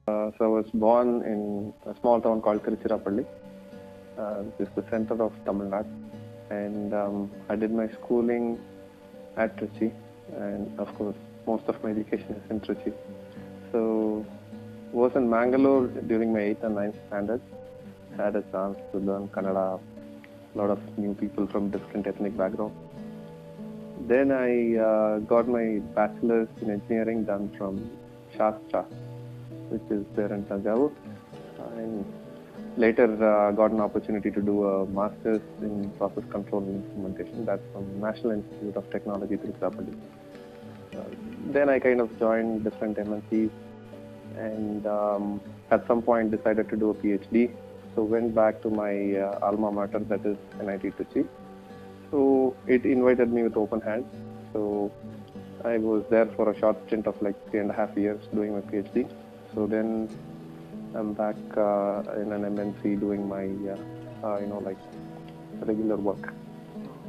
So I was born in a small town called Tiruchirappalli, which is the center of Tamil Nadu. And I did my schooling at Trichy, and of course, most of my education is in Trichy. So was in Mangalore during my 8th and 9th standard. Had a chance to learn Kannada, a lot of new people from different ethnic backgrounds. Then I got my bachelor's in engineering done from Shastra, which is there in Tanjavur. And later got an opportunity to do a master's in process control and implementation. That's from National Institute of Technology, Tiruchirappalli. Then I kind of joined different MNCs and at some point decided to do a PhD. So went back to my alma mater, that is NIT Trichy. So it invited me with open hands. So I was there for a short stint of like 3.5 years doing my PhD. So then I'm back in an MNC doing my, like regular work.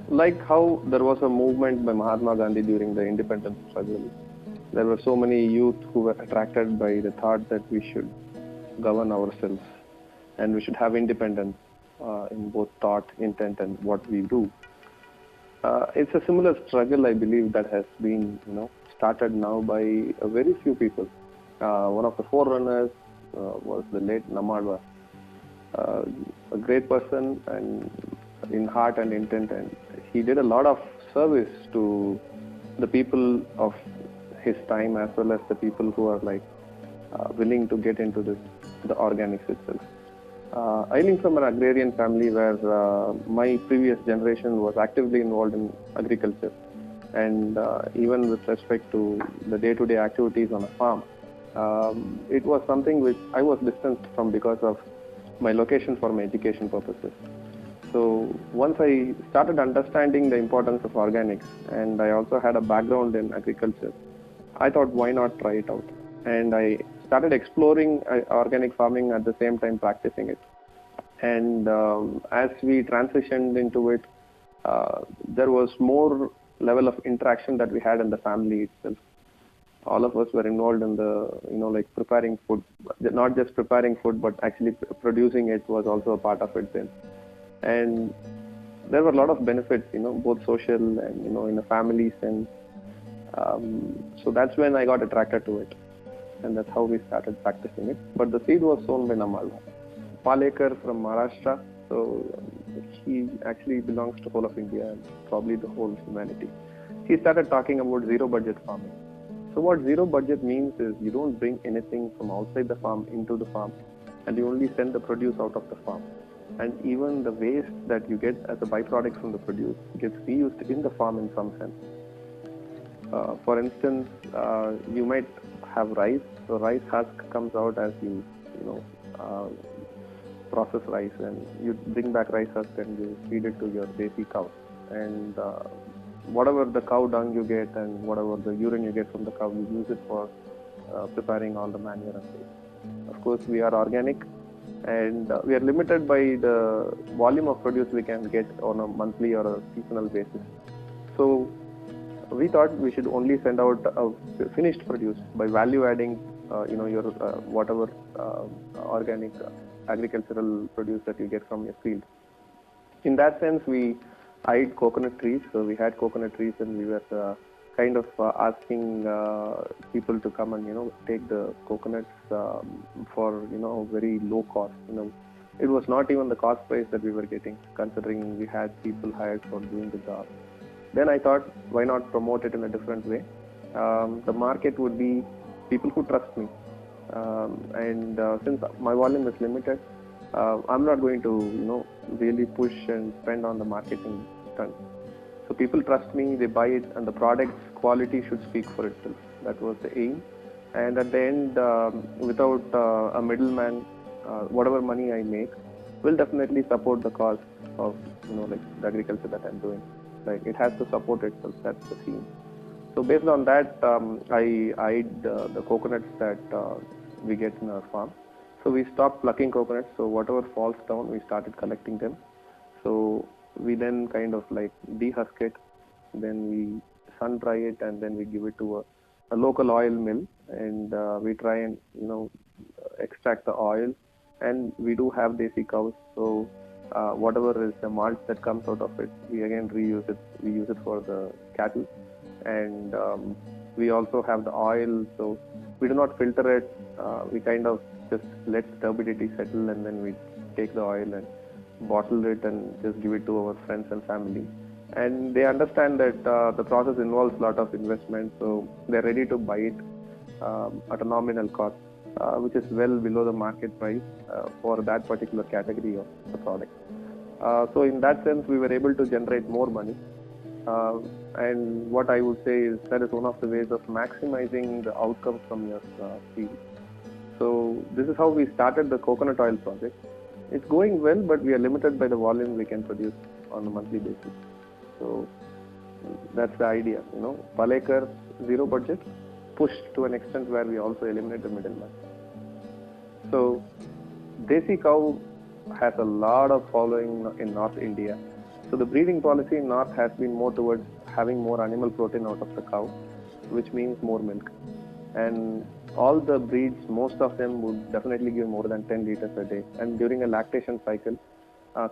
Like how there was a movement by Mahatma Gandhi during the independence struggle. There were so many youth who were attracted by the thought that we should govern ourselves and we should have independence in both thought, intent, and what we do. It's a similar struggle, I believe, that has been, started now by a very few people. One of the forerunners was the late Nammadwar, a great person and in heart and intent, and he did a lot of service to the people of his time as well as the people who are like willing to get into the organics itself. Hailing from an agrarian family where my previous generation was actively involved in agriculture, and even with respect to the day-to-day activities on a farm, it was something which I was distanced from because of my location for my education purposes. So once I started understanding the importance of organics, and I also had a background in agriculture, I thought, why not try it out? And I started exploring organic farming at the same time practicing it. And as we transitioned into it, there was more level of interaction that we had in the family itself. All of us were involved in the, like preparing food, not just preparing food, but actually producing it was also a part of it then. And there were a lot of benefits, both social and, in a family sense. So that's when I got attracted to it. And that's how we started practicing it. But the seed was sown by Nammadwar. Palekar from Maharashtra. So he actually belongs to whole of India and probably the whole humanity. He started talking about zero budget farming. So what zero budget means is you don't bring anything from outside the farm into the farm, and you only send the produce out of the farm. And even the waste that you get as a byproduct from the produce gets reused in the farm in some sense. For instance, you might have rice. So rice husk comes out as you process rice, and you bring back rice husk and you feed it to your desi cow. And whatever the cow dung you get and whatever the urine you get from the cow, you use it for preparing all the manure and waste. Of course, we are organic, and we are limited by the volume of produce we can get on a monthly or a seasonal basis. So we thought we should only send out a finished produce by value adding, your whatever organic agricultural produce that you get from your field. In that sense, we eyed coconut trees. So we had coconut trees, and we were kind of asking people to come and take the coconuts for very low cost. It was not even the cost price that we were getting, considering we had people hired for doing the job. Then I thought, why not promote it in a different way? The market would be people who trust me. And since my volume is limited, I'm not going to, really push and spend on the marketing stunt. So people trust me, they buy it, and the product's quality should speak for itself. That was the aim. And at the end, without a middleman, whatever money I make will definitely support the cause of, like the agriculture that I'm doing. Like it has to support itself. That's the theme. So based on that, I eyed the coconuts that we get in our farm. So we stopped plucking coconuts. So whatever falls down, we started collecting them. So we then kind of like dehusk it, then we sun dry it, and then we give it to a local oil mill, and we try and extract the oil, and we do have desi cows. So whatever is the malt that comes out of it, we again reuse it. We use it for the cattle, and we also have the oil. So we do not filter it. We kind of just let turbidity settle, and then we take the oil and bottle it and just give it to our friends and family. And they understand that the process involves a lot of investment, so they're ready to buy it at a nominal cost, which is well below the market price for that particular category of the product. So in that sense, we were able to generate more money. Uh, and what I would say is that is one of the ways of maximizing the outcomes from your field. So this is how we started the coconut oil project. It's going well, but we are limited by the volume we can produce on a monthly basis. So that's the idea, Palekar, zero budget, pushed to an extent where we also eliminate the middleman. So desi cow has a lot of following in North India. So the breeding policy in North has been more towards having more animal protein out of the cow, which means more milk. And all the breeds, most of them would definitely give more than 10 liters a day. And during a lactation cycle,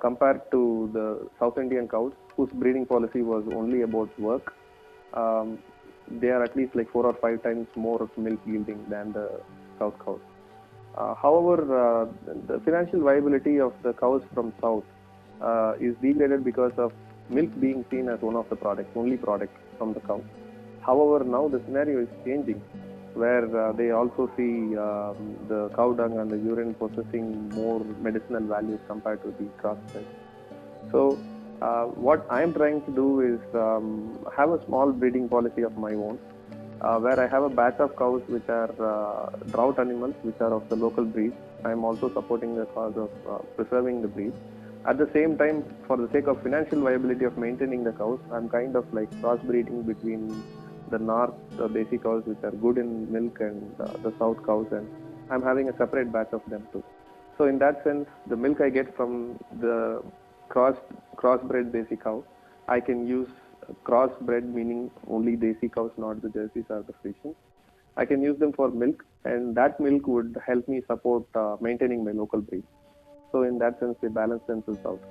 compared to the South Indian cows, whose breeding policy was only about work, they are at least like 4 or 5 times more milk yielding than the South cows. However, the financial viability of the cows from South is degraded because of milk being seen as one of the products, only product from the cow. However, now the scenario is changing, where they also see the cow dung and the urine possessing more medicinal values compared to the crossbred. So what I'm trying to do is have a small breeding policy of my own, where I have a batch of cows which are drought animals, which are of the local breed. I'm also supporting the cause of preserving the breed. At the same time, for the sake of financial viability of maintaining the cows, I'm kind of like crossbreeding between the north desi cows, which are good in milk, and the south cows, and I'm having a separate batch of them too. So in that sense, the milk I get from the crossbred desi cow, I can use crossbred, meaning only desi cows, not the jerseys or the Frisians. I can use them for milk, and that milk would help me support maintaining my local breed. So in that sense, they balance themselves out.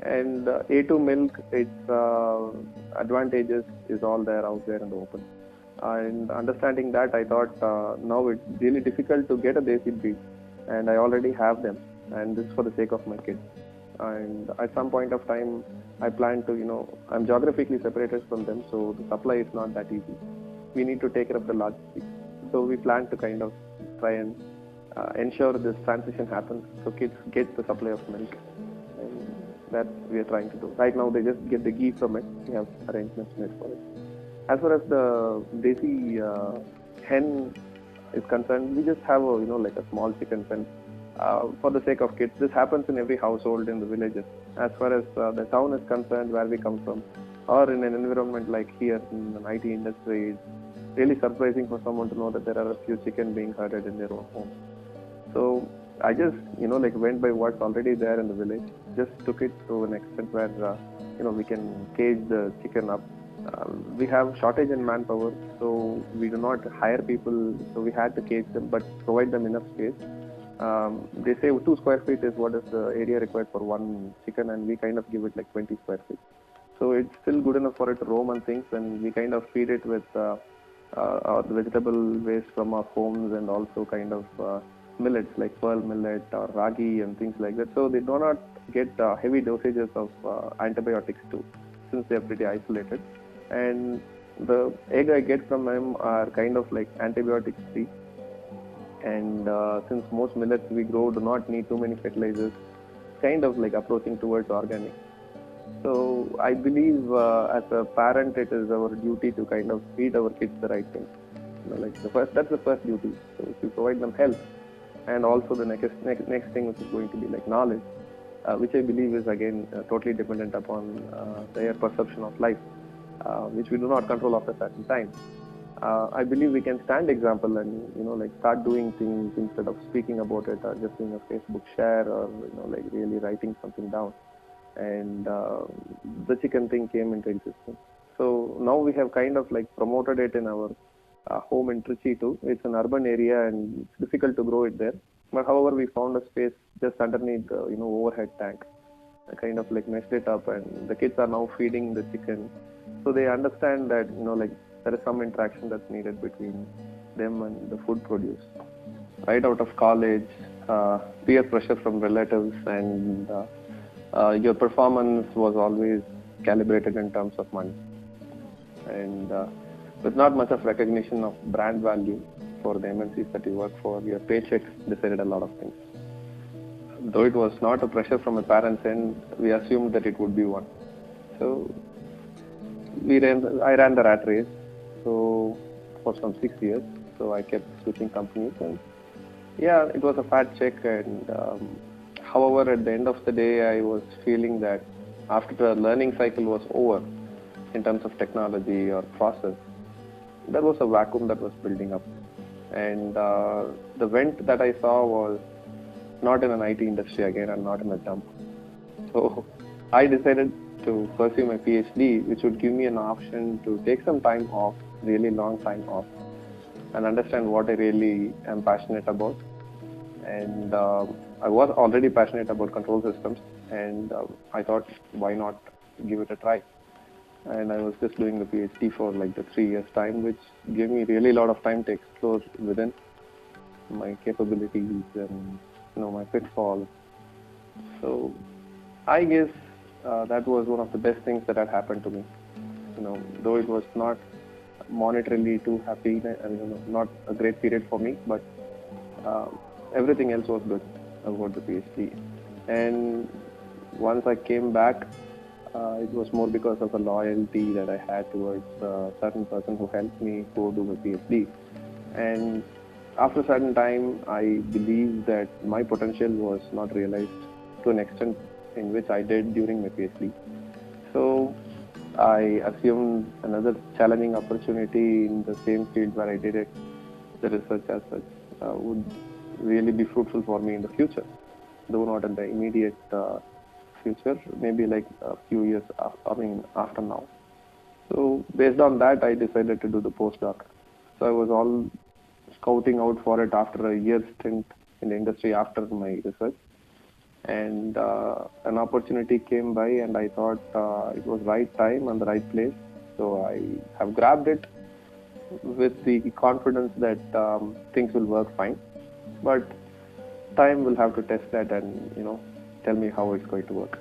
And A2 milk, its advantages is all there out there in the open. And understanding that, I thought now it's really difficult to get a desi breed, and I already have them, and this is for the sake of my kids. And at some point of time, I plan to, I'm geographically separated from them, so the supply is not that easy. We need to take care of the logistics. So we plan to kind of try and ensure this transition happens so kids get the supply of milk. And that we are trying to do. Right now, they just get the ghee from it. We have arrangements made for it. As far as the desi hen is concerned, we just have like a small chicken pen for the sake of kids. This happens in every household in the villages. As far as the town is concerned, where we come from, or in an environment like here in the IT industry, it's really surprising for someone to know that there are a few chicken being herded in their own home. So I just, went by what's already there in the village, just took it to an extent where, we can cage the chicken up. We have shortage in manpower, so we do not hire people, so we had to cage them, but provide them enough space. They say 2 square feet is what is the area required for one chicken, and we kind of give it like 20 square feet. So it's still good enough for it to roam and things, and we kind of feed it with our vegetable waste from our homes, and also kind of millets like pearl millet or ragi and things like that. So they do not get heavy dosages of antibiotics too, since they are pretty isolated. And the egg I get from them are kind of like antibiotics free. And since most millets we grow do not need too many fertilizers, kind of like approaching towards organic. So I believe as a parent, it is our duty to kind of feed our kids the right thing. That's the first duty. So if you provide them health, and also the next thing, which is going to be like knowledge, which I believe is again totally dependent upon their perception of life, which we do not control after a certain time. I believe we can stand example and start doing things instead of speaking about it or just doing a Facebook share or really writing something down. And the chicken thing came into existence. So now we have kind of like promoted it in our home in Trichy too. It's an urban area and it's difficult to grow it there. But however, we found a space just underneath the overhead tank. I kind of like messed it up, and the kids are now feeding the chicken, so they understand that like there is some interaction that's needed between them and the food produce. Right out of college, peer pressure from relatives, and your performance was always calibrated in terms of money, and with not much of recognition of brand value for the MNCs that you work for, your paychecks decided a lot of things. Though it was not a pressure from my parents' end, we assumed that it would be one. So I ran the rat race. So for some 6 years, so I kept switching companies, and yeah, it was a fat check. And however, at the end of the day, I was feeling that after the learning cycle was over, in terms of technology or process, there was a vacuum that was building up, and the vent that I saw was not in an IT industry again, and not in a dump. So I decided to pursue my PhD, which would give me an option to take some time off, really long time off, and understand what I really am passionate about. And I was already passionate about control systems, and I thought, why not give it a try? And I was just doing the PhD for like the 3 years time, which gave me really a lot of time to explore within my capabilities and my pitfalls. So I guess that was one of the best things that had happened to me. Though it was not monetarily too happy, and not a great period for me, but everything else was good about the PhD. And once I came back, it was more because of the loyalty that I had towards a certain person who helped me go do my PhD. And after a certain time, I believed that my potential was not realized to an extent in which I did during my PhD. So I assumed another challenging opportunity in the same field where I did it, the research as such, would really be fruitful for me in the future, though not in the immediate future, maybe like a few years after now. So based on that, I decided to do the postdoc. So I was all scouting out for it after a year stint in the industry after my research, and an opportunity came by, and I thought it was right time and the right place. So I have grabbed it with the confidence that things will work fine, but time will have to test that and tell me how it's going to work.